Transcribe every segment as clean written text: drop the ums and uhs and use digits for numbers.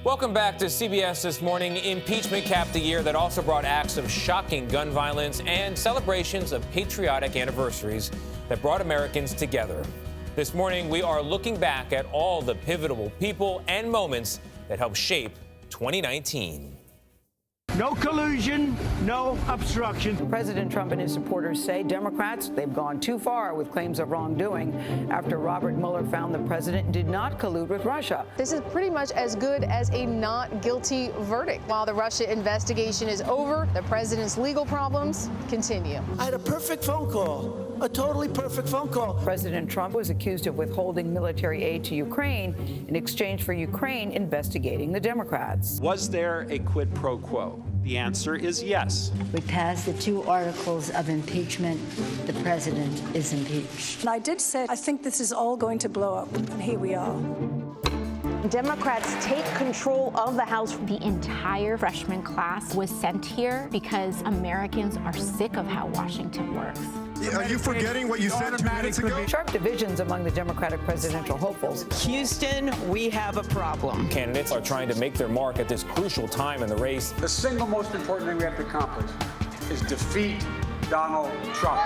Welcome back to CBS This Morning. Impeachment capped the year that also brought acts of shocking gun violence and celebrations of patriotic anniversaries that brought Americans together. This morning, we are looking back at all the pivotal people and moments that helped shape 2019. No collusion, no obstruction. President Trump and his supporters say Democrats, they've gone too far with claims of wrongdoing after Robert Mueller found the president did not collude with Russia. This is pretty much as good as a not guilty verdict. While the Russia investigation is over, the president's legal problems continue. I had a perfect phone call, a totally perfect phone call. President Trump was accused of withholding military aid to Ukraine in exchange for Ukraine investigating the Democrats. Was there a quid pro quo? The answer is yes. We passed the 2 articles of impeachment. The president is impeached. And I did say, I think this is all going to blow up, and here we are. Democrats take control of the House. The entire freshman class was sent here because Americans are sick of how Washington works. Are you forgetting what you said 2 minutes ago? Sharp divisions among the Democratic presidential hopefuls. Houston, we have a problem. Candidates are trying to make their mark at this crucial time in the race. The single most important thing we have to accomplish is defeat Donald Trump.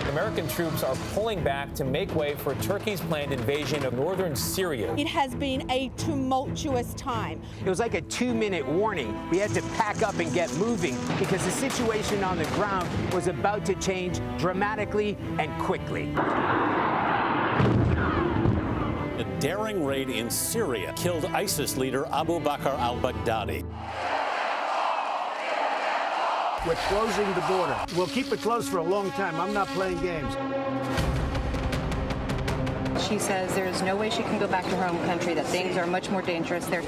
American troops are pulling back to make way for Turkey's planned invasion of northern Syria. It has been a tumultuous time. It was like a 2-minute warning. We had to pack up and get moving because the situation on the ground was about to change dramatically and quickly. A daring raid in Syria killed ISIS leader Abu Bakr al-Baghdadi. We're closing the border. We'll keep it closed for a long time. I'm not playing games. She says there is no way she can go back to her home country, that things are much more dangerous there.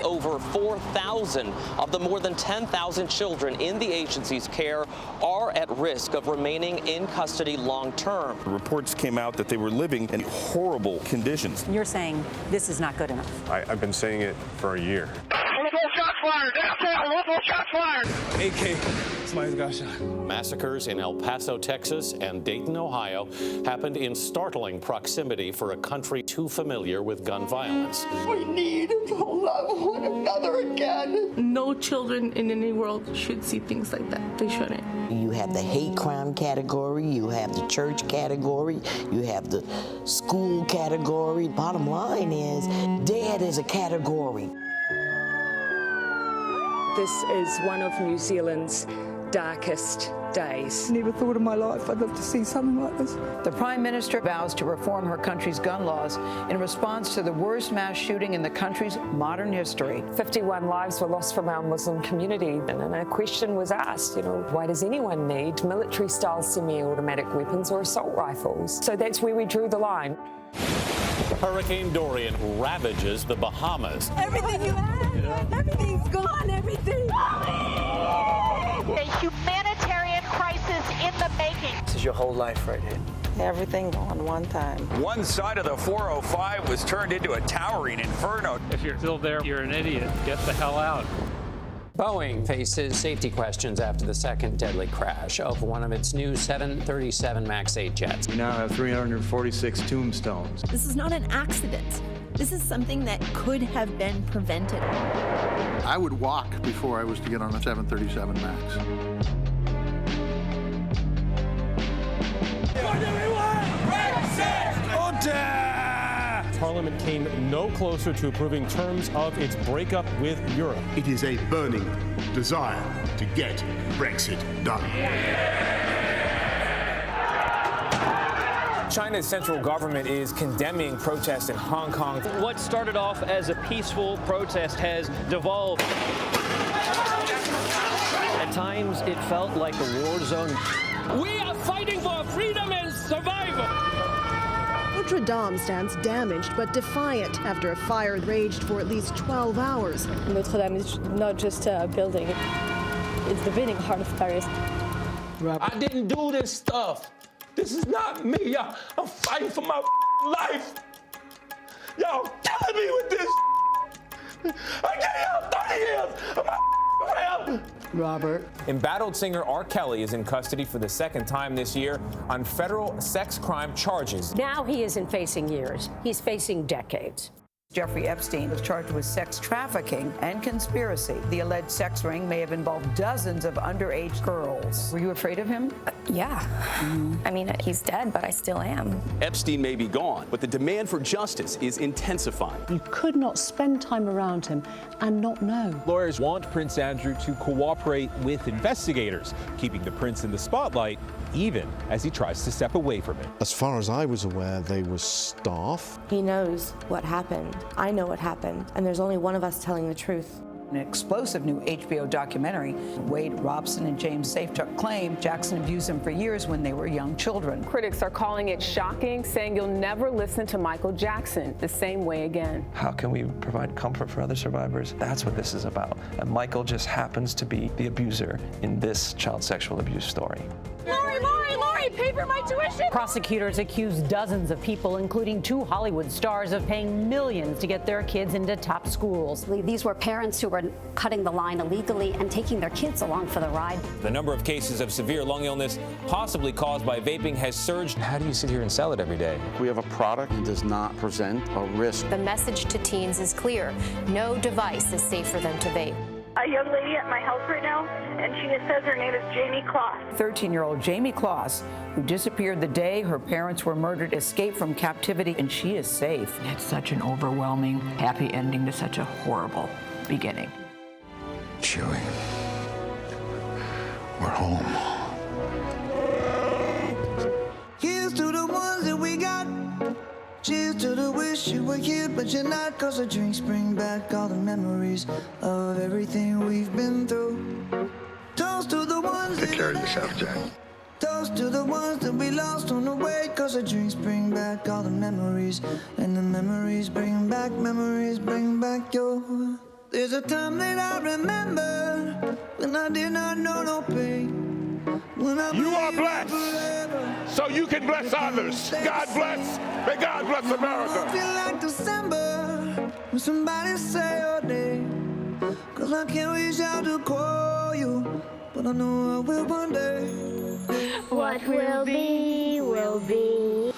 Over 4,000 of the more than 10,000 children in the agency's care are at risk of remaining in custody long term. Reports came out that they were living in horrible conditions. You're saying this is not good enough. I've been saying it for a year. AK, somebody's got shot. Massacres in El Paso, Texas and Dayton, Ohio happened in startling proximity for a country too familiar with gun violence. We need to love one another again. No children in any world should see things like that. They shouldn't. You have the hate crime category, you have the church category, you have the school category. Bottom line is, dead is a category. This is one of New Zealand's darkest days. Never thought in my life I'd love to see something like this. The Prime Minister vows to reform her country's gun laws in response to the worst mass shooting in the country's modern history. 51 lives were lost from our Muslim community, and a question was asked, why does anyone need military-style semi-automatic weapons or assault rifles? So that's where we drew the line. Hurricane Dorian ravages the Bahamas. Everything you had, everything's gone, everything. A humanitarian crisis in the making. This is your whole life right here. Everything gone one time. One side of the 405 was turned into a towering inferno. If you're still there, you're an idiot. Get the hell out. Boeing faces safety questions after the second deadly crash of one of its new 737 MAX 8 jets. We now have 346 tombstones. This is not an accident. This is something that could have been prevented. I would walk before I was to get on a 737 MAX. Parliament came no closer to approving terms of its breakup with Europe. It is a burning desire to get Brexit done. China's central government is condemning protests in Hong Kong. What started off as a peaceful protest has devolved. At times, it felt like a war zone. We are fighting for freedom and survival. Notre Dame stands damaged but defiant after a fire raged for at least 12 hours. Notre Dame is not just a building, it's the beating heart of Paris. I didn't do this stuff. This is not me. I'm fighting for my life. Y'all killing me with this. I gave y'all 30 years of my Robert. Embattled singer R. Kelly is in custody for the second time this year on federal sex crime charges. Now he isn't facing years. He's facing decades. Jeffrey Epstein was charged with sex trafficking and conspiracy. The alleged sex ring may have involved dozens of underage girls. Were you afraid of him? Yeah. I mean, he's dead, but I still am. Epstein may be gone, but the demand for justice is intensifying. You could not spend time around him and not know. Lawyers want Prince Andrew to cooperate with investigators, keeping the prince in the spotlight even as he tries to step away from it. As far as I was aware, they were staff. He knows what happened. I know what happened, and there's only one of us telling the truth. An explosive new HBO documentary. Wade Robson and James Safechuck claim Jackson abused them for years when they were young children. Critics are calling it shocking, saying you'll never listen to Michael Jackson the same way again. How can we provide comfort for other survivors? That's what this is about. And Michael just happens to be the abuser in this child sexual abuse story. Lori, pay for my tuition! Prosecutors accuse dozens of people, including 2 Hollywood stars, of paying millions to get their kids into top schools. These were parents who were cutting the line illegally and taking their kids along for the ride. The number of cases of severe lung illness possibly caused by vaping has surged. How do you sit here and sell it every day? We have a product that does not present a risk. The message to teens is clear. No device is safe for them to vape. A young lady at my house right now, and she says her name is Jamie Kloss. 13-year-old Jamie Kloss, who disappeared the day her parents were murdered, escaped from captivity, and she is safe. It's such an overwhelming, happy ending to such a horrible beginning. Chewie, we're home. Here's to the ones that we got. Cheers to the wish you were here, but you're not. 'Cause the drinks bring back all the memories of everything we've been through. Toast to the ones Take care of yourself, Jack. Toast to the ones that we lost on the way. 'Cause the drinks bring back all the memories, and the memories bring back your. There's a time that I remember when I did not know no pain. You are blessed, so you can bless others. God bless. May God bless America. I feel like December when somebody say your name. 'Cause I can't reach out to call you, but I know I will one day. What will be, will be.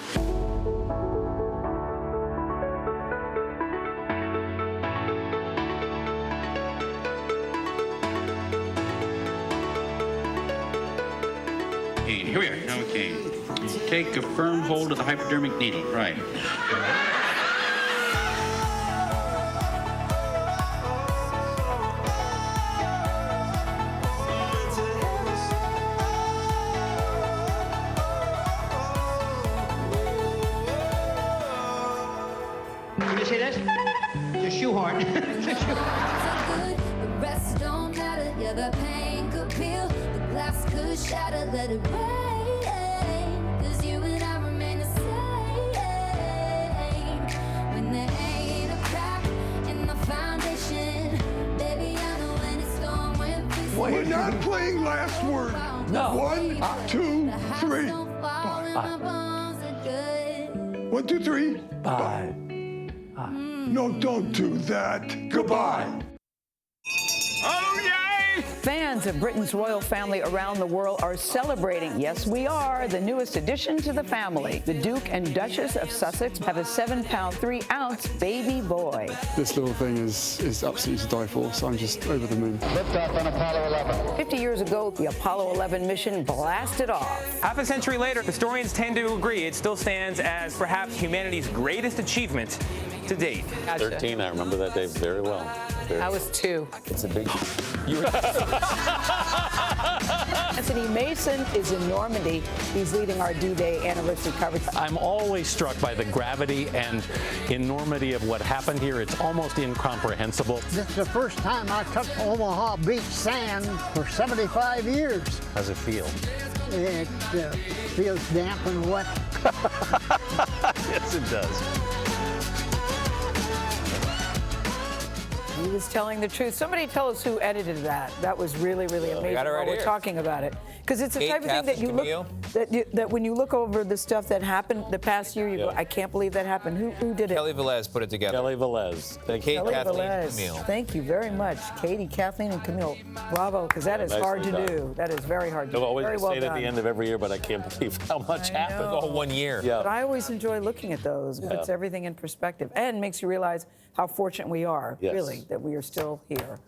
Here we are. Okay. Take a firm hold of the hypodermic needle. Right. Can you see this? It's a shoehorn. The rest don't matter. Yeah, the pain could peel. The glass could shatter. Let it rain. 'Cause you and I remain the same. When there ain't a crack in the foundation. Baby, I know when it's storm, when peace. We're not playing last word. No. 1, 2, 3. Bye. 1, 2, 3. Bye. No, don't do that. Goodbye. Oh, yay! Fans of Britain's royal family around the world are celebrating, yes we are, the newest addition to the family. The Duke and Duchess of Sussex have a 7-pound, 3-ounce baby boy. This little thing is absolutely to die for, so I'm just over the moon. Liftoff on Apollo 11. 50 years ago, the Apollo 11 mission blasted off. Half a century later, historians tend to agree it still stands as perhaps humanity's greatest achievement to date. 13, I remember that day very well. I was 2. It's a big. Anthony Mason is in Normandy. He's leading our D-Day anniversary coverage. I'm always struck by the gravity and enormity of what happened here. It's almost incomprehensible. This is the first time I took Omaha Beach sand for 75 years. How's it feel? It feels damp and wet. Yes, it does. He was telling the truth. Somebody tell us who edited that. That was really, really amazing. Got it right while here. we're talking about it. Because it's the type of thing that you look. That when you look over the stuff that happened the past year, you go, I can't believe that happened. Who did it? Kelly Velez put it together. Kelly Velez. Thank Kate, you. Kelly Kathleen, Velez. Camille. Thank you very much, Katie, Kathleen, and Camille. Bravo, because that is hard to do. That is very hard to do. I always Very say well it at done. the end of every year, but I can't believe how much happened. Oh, 1 year. Yeah. But I always enjoy looking at those. It puts everything in perspective and makes you realize how fortunate we are, Yes. really, that we are still here.